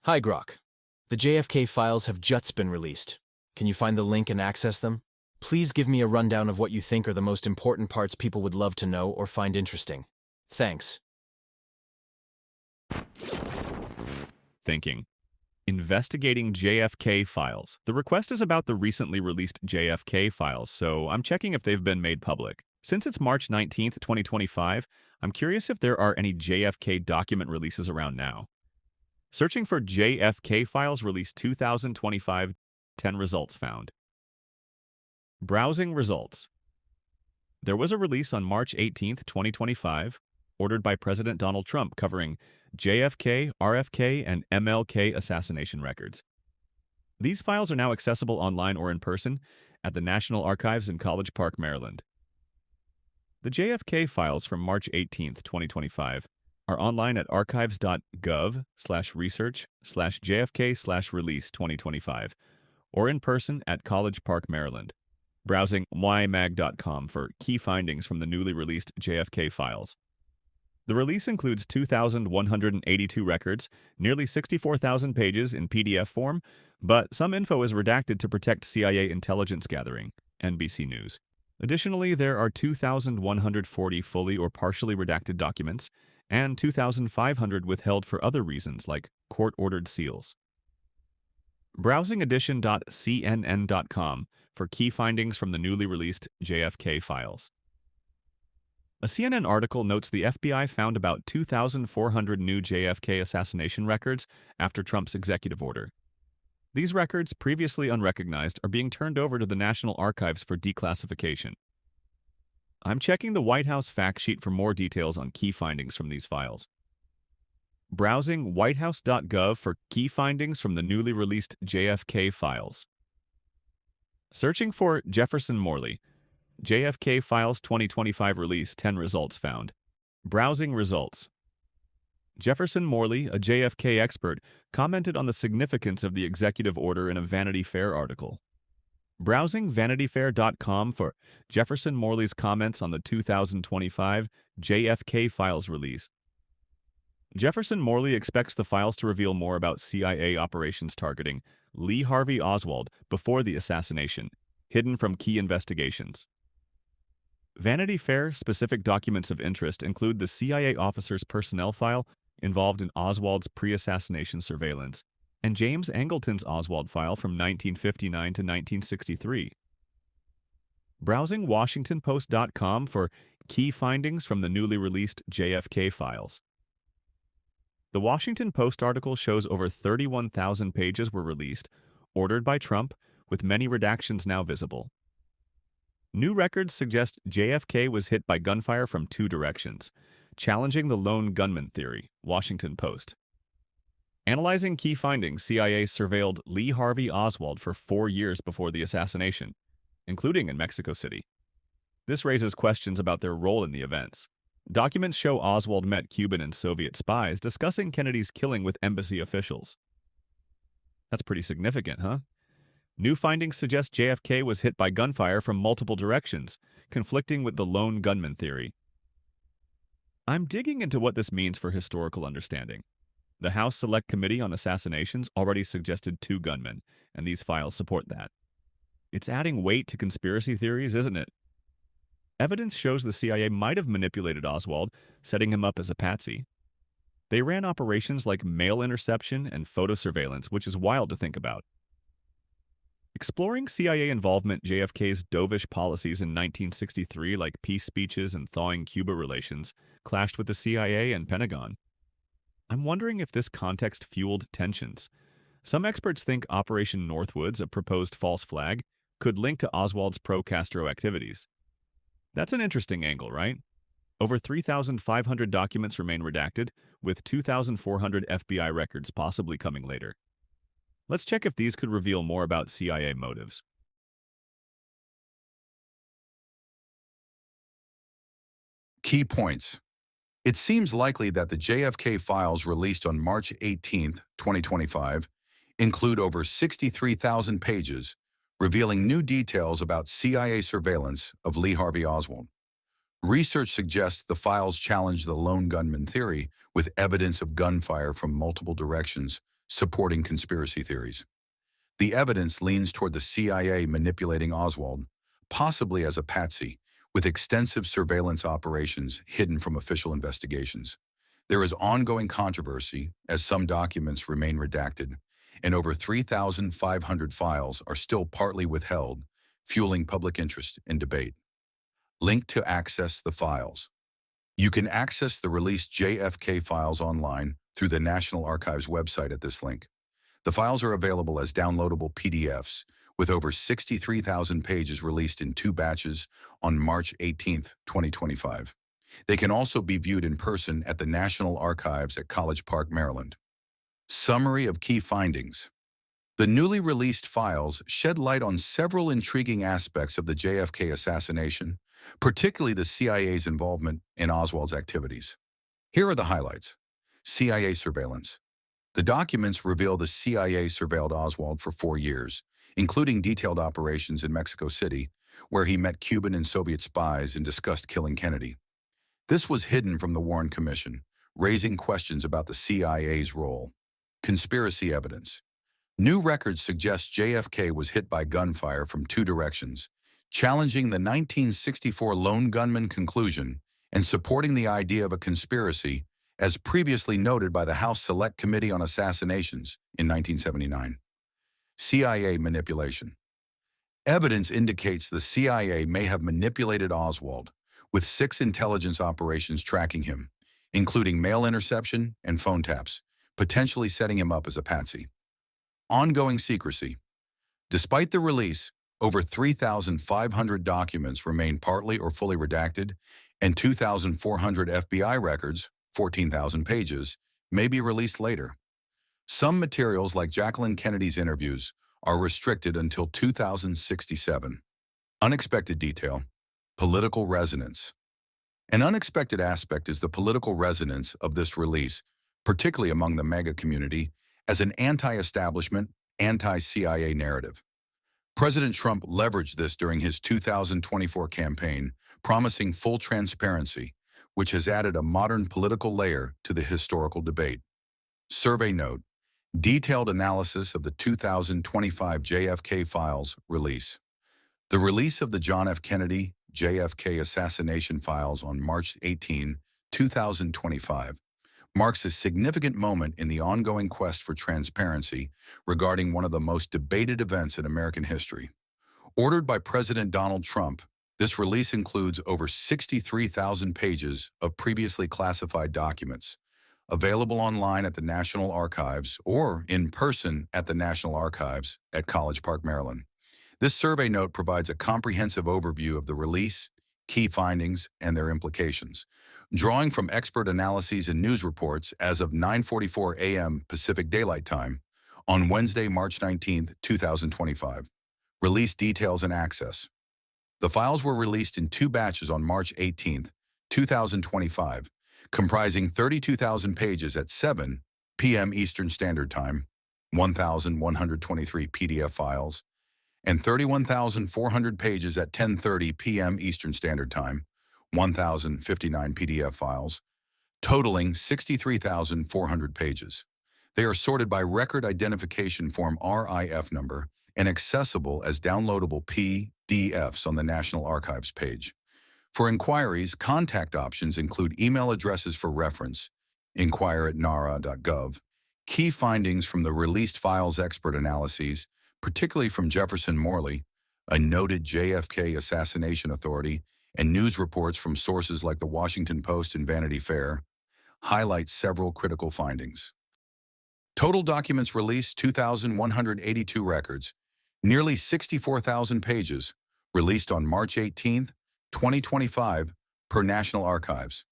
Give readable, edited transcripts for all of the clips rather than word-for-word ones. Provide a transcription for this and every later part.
Hi, Grok. The JFK files have just been released. Can you find the link and access them? Please give me a rundown of what you think are the most important parts people would love to know or find interesting. Thanks. Thinking. Investigating JFK files. The request is about the recently released JFK files, so I'm checking if they've been made public. Since it's March 19th, 2025, I'm curious if there are any JFK document releases around now. Searching for JFK files released 2025, 10 results found. Browsing results. There was a release on March 18th, 2025, ordered by President Donald Trump covering JFK, RFK, and MLK assassination records. These files are now accessible online or in person at the National Archives in College Park, Maryland. The JFK files from March 18th, 2025 are online at archives.gov/research/JFK/release2025 or in person at College Park, Maryland. Browsing ymag.com for key findings from the newly released JFK files. The release includes 2,182 records, nearly 64,000 pages in PDF form, but some info is redacted to protect CIA intelligence gathering, NBC News. Additionally, there are 2,140 fully or partially redacted documents and 2,500 withheld for other reasons like court-ordered seals. Browsing edition.cnn.com for key findings from the newly released JFK files. A CNN article notes the FBI found about 2,400 new JFK assassination records after Trump's executive order. These records, previously unrecognized, are being turned over to the National Archives for declassification. I'm checking the White House fact sheet for more details on key findings from these files. Browsing whitehouse.gov for key findings from the newly released JFK files. Searching for Jefferson Morley. JFK Files 2025 release 10 results found. Browsing results. Jefferson Morley, a JFK expert, commented on the significance of the executive order in a Vanity Fair article. Browsing vanityfair.com for Jefferson Morley's comments on the 2025 JFK Files release. Jefferson Morley expects the files to reveal more about CIA operations targeting Lee Harvey Oswald before the assassination, hidden from key investigations. Vanity Fair specific documents of interest include the CIA officer's personnel file involved in Oswald's pre-assassination surveillance, and James Angleton's Oswald file from 1959 to 1963. Browsing WashingtonPost.com for key findings from the newly released JFK files. The Washington Post article shows over 31,000 pages were released, ordered by Trump, with many redactions now visible. New records suggest JFK was hit by gunfire from two directions, challenging the lone gunman theory, Washington Post. Analyzing key findings, CIA surveilled Lee Harvey Oswald for 4 years before the assassination, including in Mexico City. This raises questions about their role in the events. Documents show Oswald met Cuban and Soviet spies discussing Kennedy's killing with embassy officials. That's pretty significant, huh? New findings suggest JFK was hit by gunfire from multiple directions, conflicting with the lone gunman theory. I'm digging into what this means for historical understanding. The House Select Committee on Assassinations already suggested 2 gunmen, and these files support that. It's adding weight to conspiracy theories, isn't it? Evidence shows the CIA might have manipulated Oswald, setting him up as a patsy. They ran operations like mail interception and photo surveillance, which is wild to think about. Exploring CIA involvement, JFK's dovish policies in 1963, like peace speeches and thawing Cuba relations, clashed with the CIA and Pentagon. I'm wondering if this context fueled tensions. Some experts think Operation Northwoods, a proposed false flag, could link to Oswald's pro-Castro activities. That's an interesting angle, right? Over 3,500 documents remain redacted, with 2,400 FBI records possibly coming later. Let's check if these could reveal more about CIA motives. Key points. It seems likely that the JFK files released on March 18, 2025, include over 63,000 pages, revealing new details about CIA surveillance of Lee Harvey Oswald. Research suggests the files challenge the lone gunman theory with evidence of gunfire from multiple directions, supporting conspiracy theories. The evidence leans toward the CIA manipulating Oswald, possibly as a patsy, with extensive surveillance operations hidden from official investigations. There is ongoing controversy as some documents remain redacted, and over 3,500 files are still partly withheld, fueling public interest and debate. Link to access the files. You can access the released JFK files online through the National Archives website at this link. The files are available as downloadable PDFs, with over 63,000 pages released in 2 batches on March 18, 2025. They can also be viewed in person at the National Archives at College Park, Maryland. Summary of key findings. The newly released files shed light on several intriguing aspects of the JFK assassination, particularly the CIA's involvement in Oswald's activities. Here are the highlights. CIA surveillance. The documents reveal the CIA surveilled Oswald for 4 years, including detailed operations in Mexico City, where he met Cuban and Soviet spies and discussed killing Kennedy. This was hidden from the Warren Commission, raising questions about the CIA's role. Conspiracy evidence. New records suggest JFK was hit by gunfire from 2 directions, challenging the 1964 lone gunman conclusion and supporting the idea of a conspiracy, as previously noted by the House Select Committee on Assassinations in 1979. CIA manipulation. Evidence indicates the CIA may have manipulated Oswald, with 6 intelligence operations tracking him, including mail interception and phone taps, potentially setting him up as a patsy. Ongoing secrecy. Despite the release, over 3,500 documents remain partly or fully redacted, and 2,400 FBI records, 14,000 pages, may be released later. Some materials, like Jacqueline Kennedy's interviews, are restricted until 2067. Unexpected detail. Political resonance. An unexpected aspect is the political resonance of this release, particularly among the MAGA community, as an anti-establishment, anti-CIA narrative. President Trump leveraged this during his 2024 campaign, promising full transparency, which has added a modern political layer to the historical debate. Survey note. Detailed analysis of the 2025 JFK files release. The release of the John F. Kennedy JFK assassination files on March 18, 2025, marks a significant moment in the ongoing quest for transparency regarding one of the most debated events in American history. Ordered by President Donald Trump, this release includes over 63,000 pages of previously classified documents, available online at the National Archives or in person at the National Archives at College Park, Maryland. This survey note provides a comprehensive overview of the release, key findings, and their implications, drawing from expert analyses and news reports as of 9:44 a.m. Pacific Daylight Time on Wednesday, March 19, 2025. Release details and access. The files were released in 2 batches on March 18, 2025, comprising 32,000 pages at 7 p.m. Eastern Standard Time, 1,123 PDF files, and 31,400 pages at 10:30 p.m. Eastern Standard Time, 1,059 PDF files, totaling 63,400 pages. They are sorted by Record Identification Form RIF number and accessible as downloadable PDFs on the National Archives page. For inquiries, contact options include email addresses for reference, inquire@nara.gov, key findings from the released files expert analyses, particularly from Jefferson Morley, a noted JFK assassination authority, and news reports from sources like the Washington Post and Vanity Fair, highlight several critical findings. Total documents released 2,182 records, nearly 64,000 pages, released on March 18, 2025, per National Archives.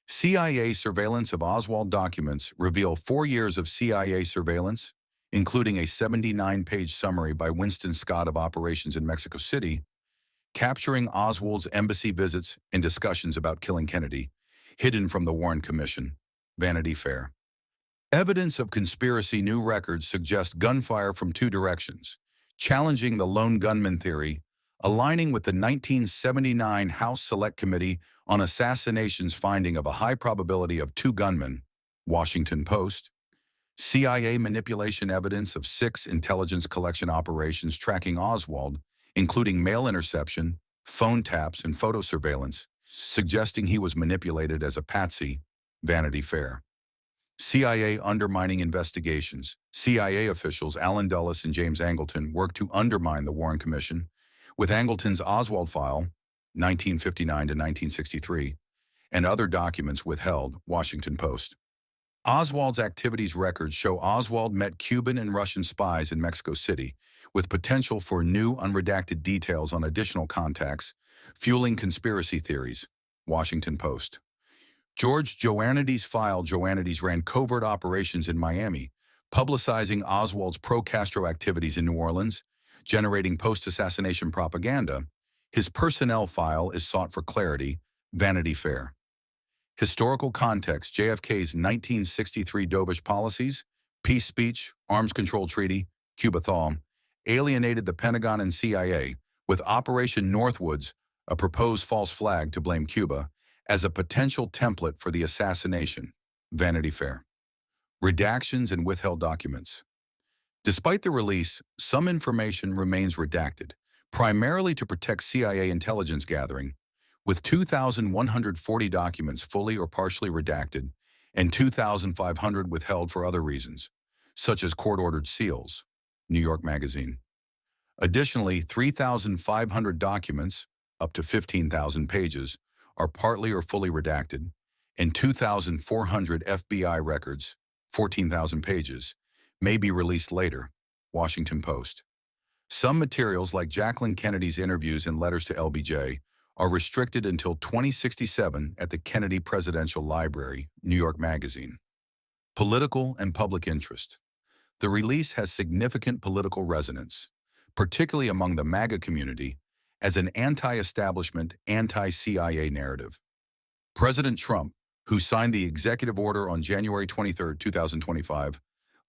CIA surveillance of Oswald documents reveal 4 years of CIA surveillance, including a 79-page summary by Winston Scott of operations in Mexico City, capturing Oswald's embassy visits and discussions about killing Kennedy, hidden from the Warren Commission, Vanity Fair. Evidence of conspiracy. New records suggest gunfire from 2 directions, challenging the lone gunman theory, aligning with the 1979 House Select Committee on Assassination's finding of a high probability of 2 gunmen, Washington Post. CIA manipulation evidence of 6 intelligence collection operations tracking Oswald, including mail interception, phone taps, and photo surveillance, suggesting he was manipulated as a patsy. Vanity Fair. CIA undermining investigations. CIA officials Alan Dulles and James Angleton worked to undermine the Warren Commission, with Angleton's Oswald file, 1959 to 1963, and other documents withheld. Washington Post. Oswald's activities records show Oswald met Cuban and Russian spies in Mexico City, with potential for new unredacted details on additional contacts, fueling conspiracy theories. Washington Post. George Joannides file. Joannides ran covert operations in Miami, publicizing Oswald's pro-Castro activities in New Orleans, generating post-assassination propaganda. His personnel file is sought for clarity. Vanity Fair. Historical context. JFK's 1963 dovish policies, peace speech, arms control treaty, Cuba thaw, alienated the Pentagon and CIA, with Operation Northwoods, a proposed false flag to blame Cuba, as a potential template for the assassination. Vanity Fair. Redactions and withheld documents. Despite the release, some information remains redacted, primarily to protect CIA intelligence gathering, with 2,140 documents fully or partially redacted and 2,500 withheld for other reasons, such as court-ordered seals. New York Magazine. Additionally, 3,500 documents, up to 15,000 pages, are partly or fully redacted, and 2,400 FBI records, 14,000 pages, may be released later. Washington Post. Some materials, like Jacqueline Kennedy's interviews and letters to LBJ, are restricted until 2067 at the Kennedy Presidential Library. New York Magazine. Political and public interest. The release has significant political resonance, particularly among the MAGA community, as an anti-establishment, anti-CIA narrative. President Trump, who signed the executive order on January 23, 2025,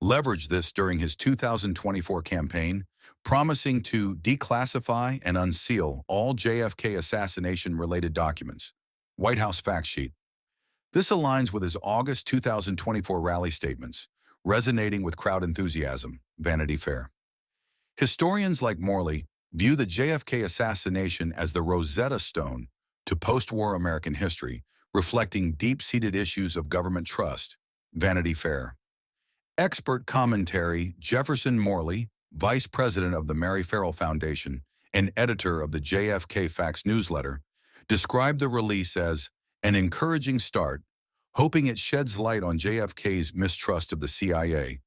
leveraged this during his 2024 campaign, promising to declassify and unseal all JFK assassination-related documents. White House fact sheet. This aligns with his August 2024 rally statements, resonating with crowd enthusiasm. Vanity Fair. Historians like Morley view the JFK assassination as the Rosetta Stone to post-war American history, reflecting deep-seated issues of government trust. Vanity Fair. Expert commentary. Jefferson Morley, vice president of the Mary Farrell Foundation and editor of the JFK Facts newsletter, described the release as an encouraging start, hoping it sheds light on JFK's mistrust of the CIA,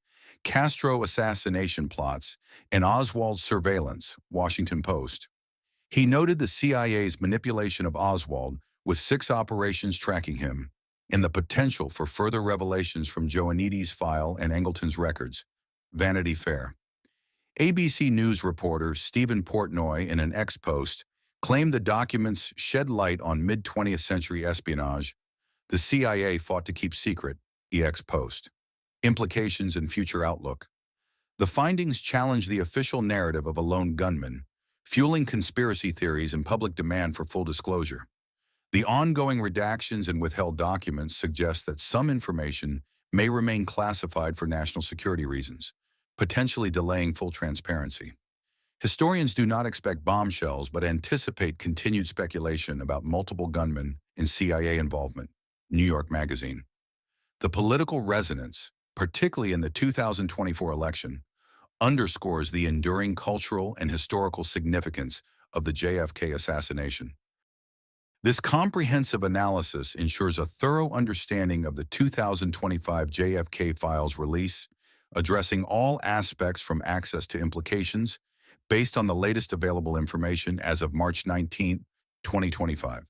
Castro assassination plots, and Oswald's surveillance. Washington Post. He noted the CIA's manipulation of Oswald, with 6 operations tracking him, and the potential for further revelations from Joannides' file and Angleton's records. Vanity Fair. ABC News reporter Stephen Portnoy, in an ex-post, claimed the documents shed light on mid-20th century espionage the CIA fought to keep secret. Ex-post. Implications and future outlook. The findings challenge the official narrative of a lone gunman, fueling conspiracy theories and public demand for full disclosure. The ongoing redactions and withheld documents suggest that some information may remain classified for national security reasons, potentially delaying full transparency. Historians do not expect bombshells but anticipate continued speculation about multiple gunmen and CIA involvement. New York Magazine. The political resonance, particularly in the 2024 election, underscores the enduring cultural and historical significance of the JFK assassination. This comprehensive analysis ensures a thorough understanding of the 2025 JFK files release, addressing all aspects from access to implications, based on the latest available information as of March 19, 2025.